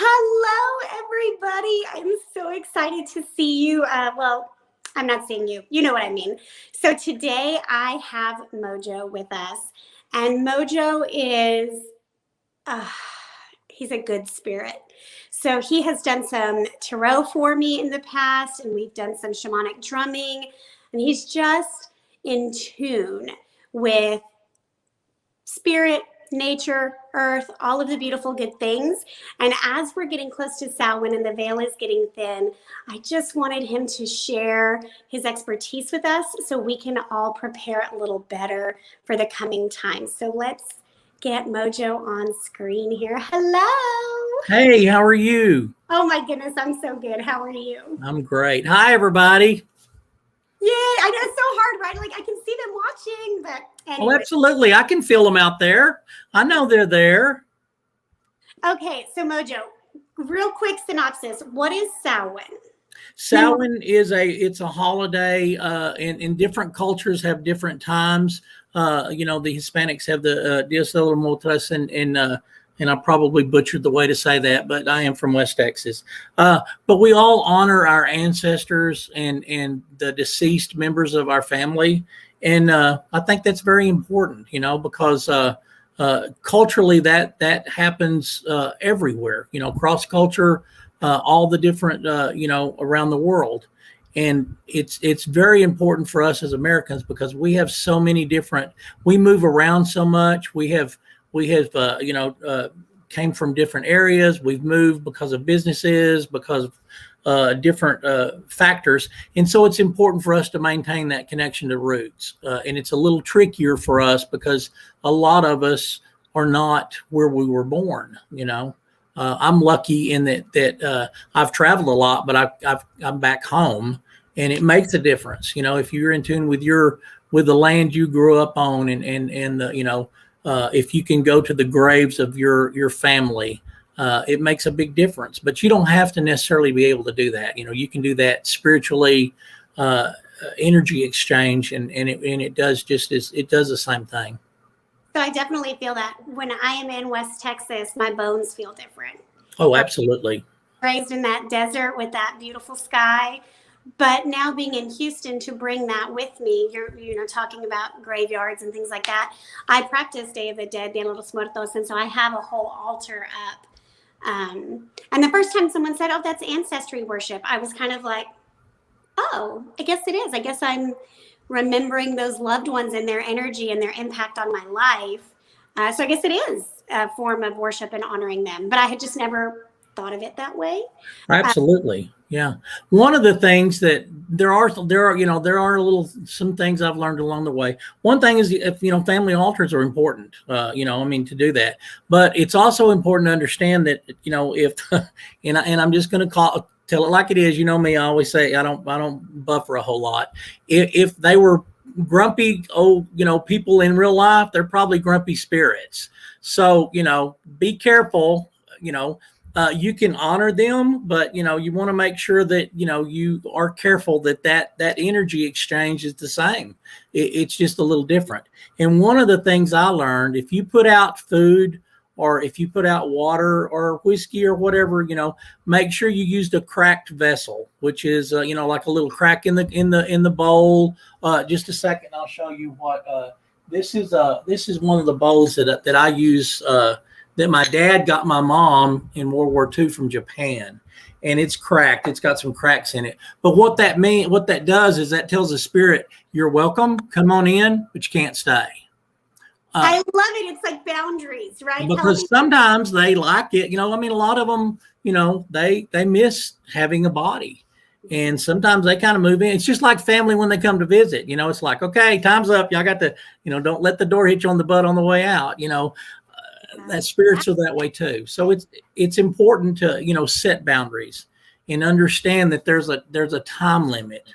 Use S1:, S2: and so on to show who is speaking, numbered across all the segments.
S1: Hello, everybody. I'm so excited to see you. Well, I'm not seeing you. You know what I mean. So today I have Mojo with us, and Mojo is, uh, he's a good spirit. So he has done some tarot for me in the past, and we've done some shamanic drumming, and he's just in tune with spirit, nature, earth, all of the beautiful good things. And as we're getting close to Samhain and the veil is getting thin, I just wanted him to share his expertise with us so we can all prepare a little better for the coming time. So let's get Mojo on screen here. Hello.
S2: Hey, how are you?
S1: Oh my goodness, I'm so good. How are you?
S2: I'm great. Hi, everybody.
S1: Yay, I know it's so hard, right? Like I can see them watching, but anyway.
S2: Oh, absolutely. I can feel them out there. I know they're there.
S1: Okay, so Mojo, real quick synopsis. What is Samhain?
S2: Samhain it's a holiday, and different cultures have different times. The Hispanics have the Dia de los Muertos, and I probably butchered the way to say that, but I am from West Texas. But we all honor our ancestors and the deceased members of our family. And I think that's very important, because culturally that happens everywhere, cross culture, all the different, around the world. And it's very important for us as Americans because we have so many we move around so much. We have came from different areas. We've moved because of businesses, because of different factors. And so it's important for us to maintain that connection to roots. And it's a little trickier for us because a lot of us are not where we were born, I'm lucky in that I've traveled a lot, but I'm back home, and it makes a difference. If you're in tune with the land you grew up on, and the, if you can go to the graves of your family, it makes a big difference. But you don't have to necessarily be able to do that. You can do that spiritually, energy exchange, and it does it does the same thing.
S1: So I definitely feel that when I am in West Texas, my bones feel different.
S2: Oh, absolutely.
S1: Raised in that desert with that beautiful sky. But now being in Houston, to bring that with me, you're talking about graveyards and things like that. I practice Day of the Dead, Dia de los Muertos, and so I have a whole altar up. And the first time someone said, "Oh, that's ancestry worship," I was kind of like, "Oh, I guess it is. I guess I'm remembering those loved ones and their energy and their impact on my life." So I guess it is a form of worship and honoring them. But I had just never thought of it that way.
S2: Absolutely. Yeah. One of the things that there are some things I've learned along the way. One thing is, if family altars are important, to do that. But it's also important to understand that, if, and I'm just going to tell it like it is. Me, I always say, I don't buffer a whole lot. If they were grumpy, people in real life, they're probably grumpy spirits. So, be careful, you can honor them, but you want to make sure that you are careful that energy exchange is the same. It's just a little different. And one of the things I learned, if you put out food or if you put out water or whiskey or whatever, make sure you used a cracked vessel, which is like a little crack in the bowl. Just a second, I'll show you what this is. This is one of the bowls that I use. That my dad got my mom in World War II from Japan, and it's cracked. It's got some cracks in it. But what that does is that tells the spirit, "You're welcome. Come on in, but you can't stay."
S1: I love it. It's like boundaries, right?
S2: Because sometimes they like it. A lot of them, they miss having a body. And sometimes they kind of move in. It's just like family when they come to visit. It's like, okay, time's up. Y'all got to, don't let the door hit you on the butt on the way out. That spirits are that way too. So it's important to set boundaries and understand that there's a time limit,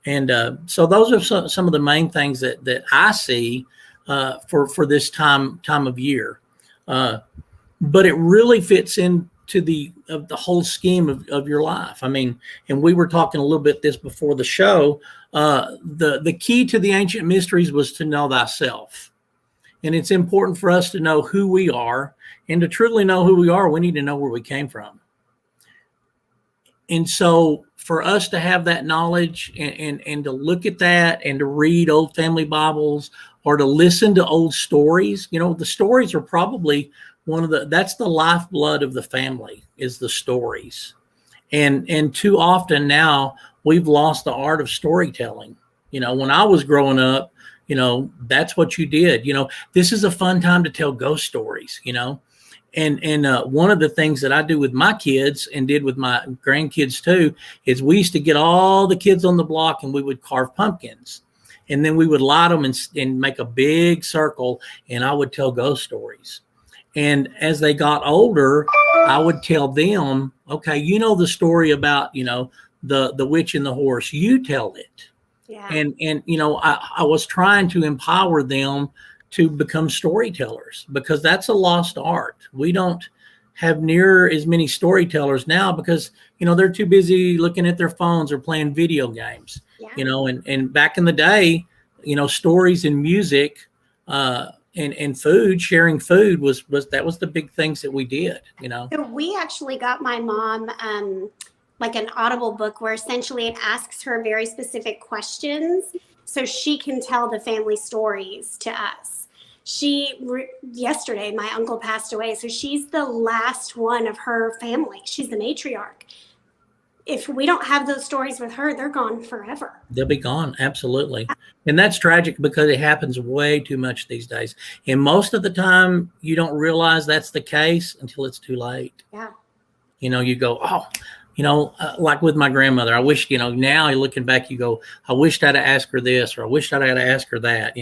S2: and so those are some of the main things that I see for this time of year, but it really fits into the whole scheme of your life. I mean, and we were talking a little bit this before the show. The key to the ancient mysteries was to know thyself. And it's important for us to know who we are And to truly know who we are, we need to know where we came from. And so for us to have that knowledge and to look at that and to read old family Bibles or to listen to old stories, the stories are probably that's the lifeblood of the family, is the stories. And too often now we've lost the art of storytelling. When I was growing up, that's what you did. This is a fun time to tell ghost stories, and one of the things that I do with my kids and did with my grandkids too is we used to get all the kids on the block and we would carve pumpkins, and then we would light them and make a big circle, and I would tell ghost stories. And as they got older, I would tell them, okay, the story about the witch and the horse, you tell it.
S1: Yeah.
S2: And I was trying to empower them to become storytellers, because that's a lost art. We don't have near as many storytellers now because, they're too busy looking at their phones or playing video games, and back in the day, stories and music, and food, sharing food was the big things that we did,
S1: So we actually got my mom, like an Audible book where essentially it asks her very specific questions so she can tell the family stories to us. Yesterday, my uncle passed away, so she's the last one of her family. She's the matriarch. If we don't have those stories with her, they're gone forever.
S2: They'll be gone. Absolutely. And that's tragic because it happens way too much these days. And most of the time you don't realize that's the case until it's too late.
S1: Yeah.
S2: You go, oh, like with my grandmother, I wish, now looking back, you go, I wished I'd have asked her this, or I wished I'd have asked her that,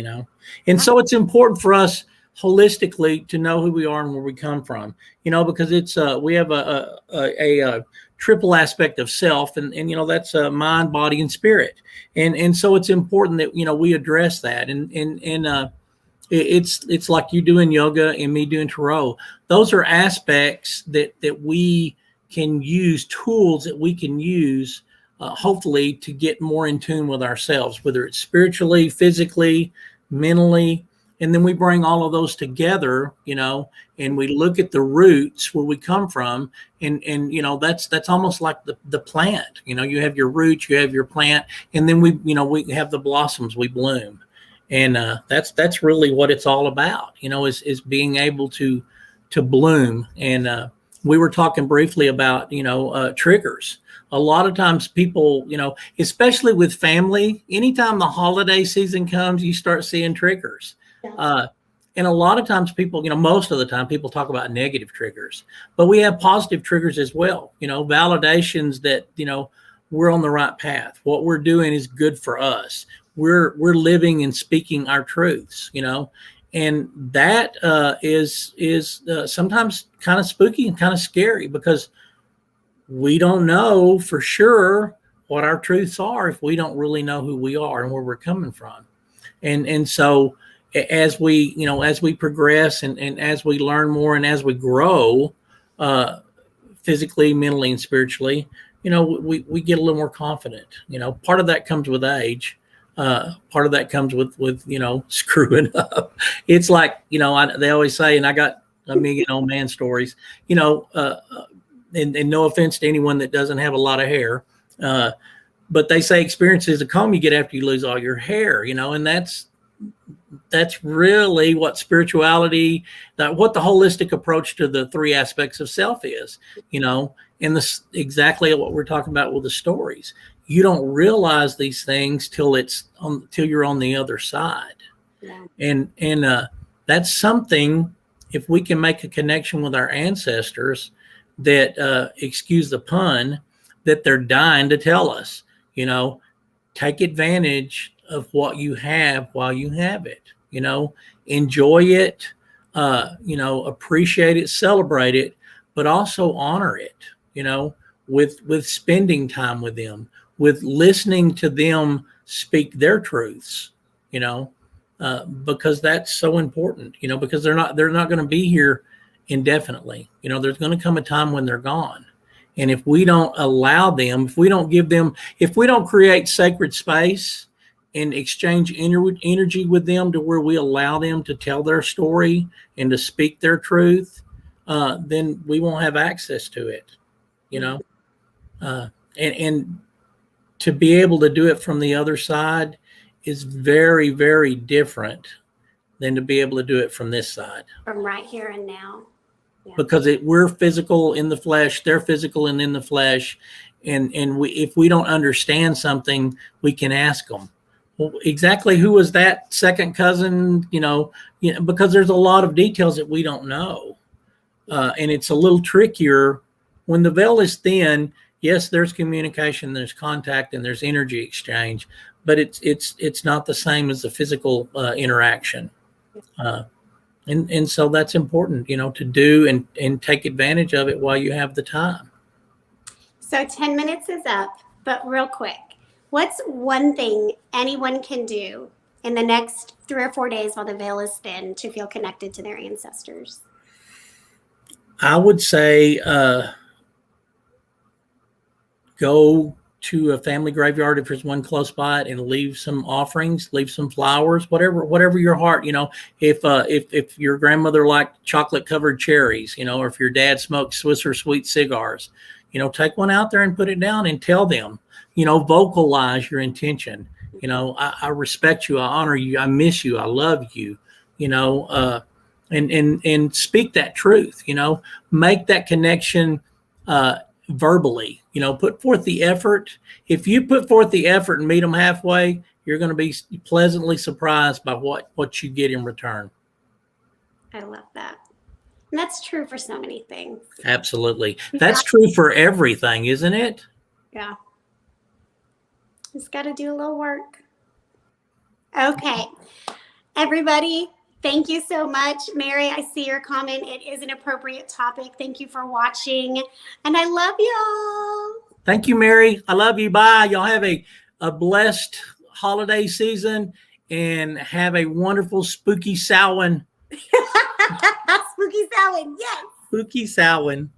S2: And so it's important for us holistically to know who we are and where we come from, because it's, we have a triple aspect of self, and that's mind, body, and spirit. And so it's important that, we address that. And it's like you doing yoga and me doing tarot. Those are aspects that we can use, tools that we can use, hopefully, to get more in tune with ourselves, whether it's spiritually, physically, mentally. And then we bring all of those together, and we look at the roots where we come from. And that's almost like the plant. You have your roots, you have your plant, and then we have the blossoms, we bloom. And that's really what it's all about, is being able to bloom. And we were talking briefly about, triggers. A lot of times people, especially with family, anytime the holiday season comes, you start seeing triggers.
S1: Yeah.
S2: And a lot of times people, most of the time people talk about negative triggers, but we have positive triggers as well, validations that, we're on the right path. What we're doing is good for us. We're living and speaking our truths, and that is sometimes kind of spooky and kind of scary, because we don't know for sure what our truths are if we don't really know who we are and where we're coming from. And so as we progress and as we learn more and as we grow, physically, mentally, and spiritually, we get a little more confident. Part of that comes with age. Part of that comes with screwing up. It's like, they always say, and I got a million old man stories, and no offense to anyone that doesn't have a lot of hair, but they say experience is a comb you get after you lose all your hair, and that's really what spirituality, what the holistic approach to the three aspects of self is, and this exactly what we're talking about with the stories. You don't realize these things till you're on the other side.
S1: Yeah.
S2: And that's something, if we can make a connection with our ancestors, that, excuse the pun, that they're dying to tell us, take advantage of what you have while you have it, enjoy it, appreciate it, celebrate it, but also honor it, with spending time with them, with listening to them speak their truths, because that's so important, because they're not going to be here indefinitely. There's going to come a time when they're gone. And if we don't allow them, if we don't create sacred space and exchange energy with them to where we allow them to tell their story and to speak their truth, then we won't have access to it, you know. And to be able to do it from the other side is very, very different than to be able to do it from this side.
S1: From right here and now. Yeah.
S2: Because we're physical in the flesh, they're physical and in the flesh, and if we don't understand something, we can ask them, well, exactly who was that second cousin? Because there's a lot of details that we don't know, and it's a little trickier when the veil is thin. Yes, there's communication, there's contact, and there's energy exchange, but it's not the same as the physical interaction. And so that's important, to do and take advantage of it while you have the time.
S1: So 10 minutes is up, but real quick, what's one thing anyone can do in the next 3 or 4 days while the veil is thin to feel connected to their ancestors?
S2: I would say go to a family graveyard if there's one close by it, and leave some offerings, leave some flowers, whatever your heart, if your grandmother liked chocolate covered cherries, or if your dad smoked Swiss or sweet cigars, take one out there and put it down and tell them, vocalize your intention. I respect you, I honor you, I miss you, I love you, and speak that truth, make that connection verbally, put forth the effort. If you put forth the effort and meet them halfway, you're going to be pleasantly surprised by what you get in return.
S1: I love that. And that's true for so many things.
S2: Absolutely. That's true for everything, isn't it?
S1: Yeah. Just got to do a little work. Okay. Everybody, thank you so much. Mary, I see your comment. It is an appropriate topic. Thank you for watching. And I love y'all.
S2: Thank you, Mary. I love you. Bye. Y'all have a blessed holiday season and have a wonderful spooky Samhain.
S1: Spooky Samhain, yes.
S2: Spooky Samhain.